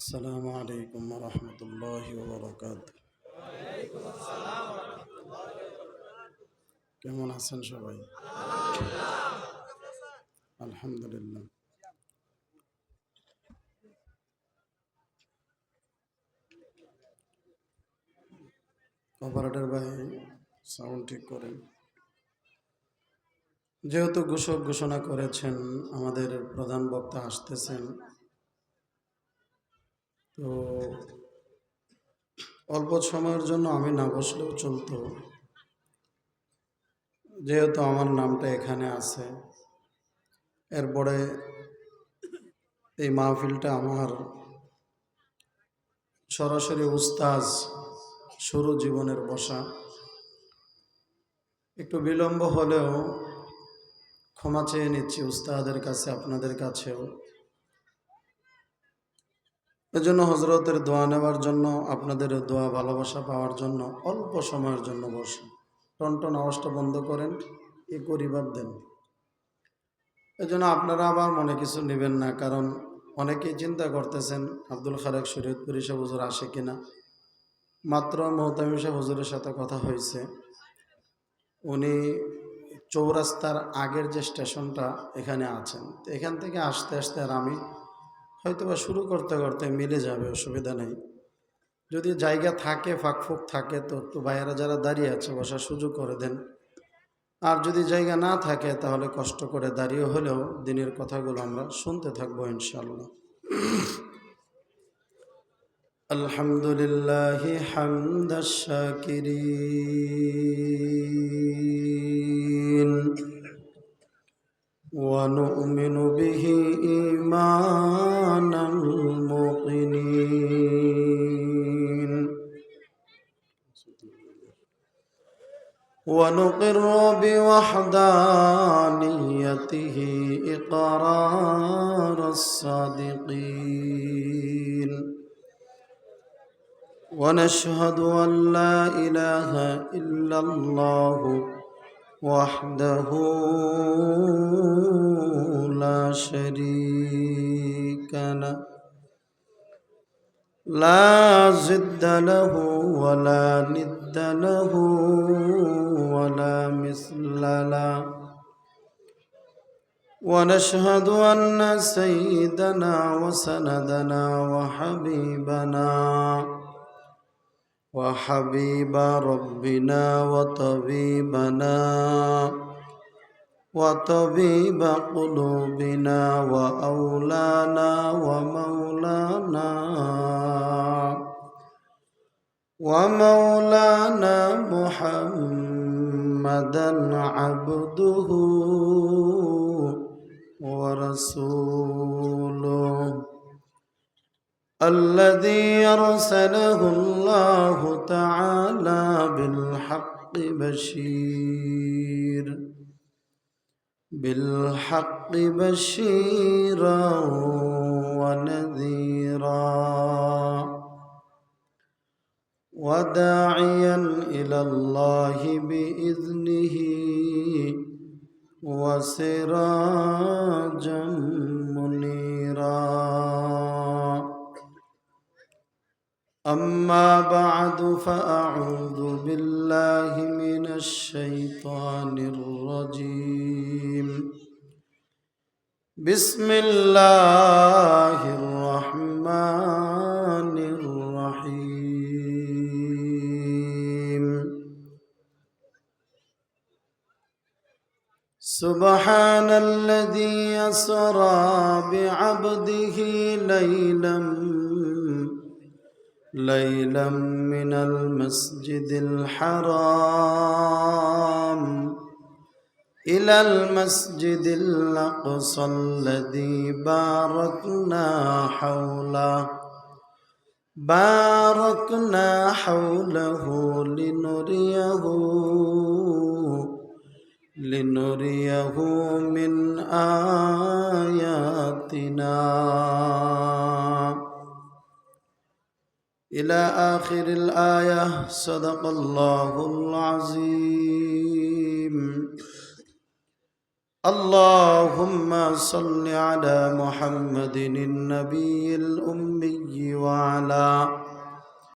আসসালামু আলাইকুম রহমতুল্লাহি ওয়াবারাকাতুহু। কেমন আছেন সবাই? আলহামদুলিল্লাহ। অপারেটর ভাই সাউন্ড ঠিক করেন। যেহেতু ঘোষণা করেছেন আমাদের প্রধান বক্তা আসতেছেন, তো অল্প সময়ের জন্য আমি না বসলেও চলতো, যেহেতু আমার নামটা এখানে আছে। এরপরে এই মাহফিলটা আমার সরাসরি উস্তাজ শুরু জীবনের বসা, একটু বিলম্ব হলেও ক্ষমা চেয়ে নিচ্ছি উস্তাদের কাছে, আপনাদের কাছেও। এজন্য হজরতের দোয়া নেওয়ার জন্য, আপনাদের দোয়া ভালোবাসা পাওয়ার জন্য অল্প সময়ের জন্য বসে। টনটন আওয়াজটা বন্ধ করেন, এ করিবার দেন। এজন্য আপনারা আবার মনে কিছু নেবেন না, কারণ অনেকেই চিন্তা করতেছেন আব্দুল খালেক শরীয়তপুরী সাহেব হুজুর আসে কিনা। মাত্র মোহতামিম সাহেব হুজুরের সাথে কথা হয়েছে, উনি চৌরাস্তার আগের যে স্টেশনটা এখানে আছেন, তো এখান থেকে আসতে আসতে আর আমি হয়তোবা শুরু করতে করতে মিলে যাবে, অসুবিধা নেই। যদি জায়গা থাকে, ফাঁকফুক থাকে, তো একটু ভাইয়েরা যারা দাঁড়িয়ে আছে বসার সুযোগ করে দেন। আর যদি জায়গা না থাকে তাহলে কষ্ট করে দাঁড়িয়ে হলেও দিনের কথাগুলো আমরা শুনতে থাকবো ইনশাআল্লাহ। আলহামদুলিল্লাহ হামদাশ শাকিরিন ওয়া নু'মিনু বিহি ঈমানাল মুকিনিন ونقر بوحدانيته إقرار الصادقين ونشهد أن لا إله إلا الله وحده لا شريك له لا ضد له ولا ند له ولا مثل له ونشهد أن سيدنا وسندنا وحبيب ربنا وطبيب قلوبنا وأولانا ومولانا محمدا عبده ورسوله الذي أرسله الله تعالى بالحق بشيرا ونذيرا وداعيا إلى الله بإذنه وسراجا منيرا. أما بعد فأعوذ بالله من الشيطان الرجيم. بسم الله الرحمن الرحيم. سبحان الذي أسرى بعبده ليلا من المسجد الحرام إلى المسجد الأقصى الذي باركنا حوله لنريه من آياتنا إلى آخر الآية. صدق الله العظيم. اللهم صل على محمد النبي الأمي وعلى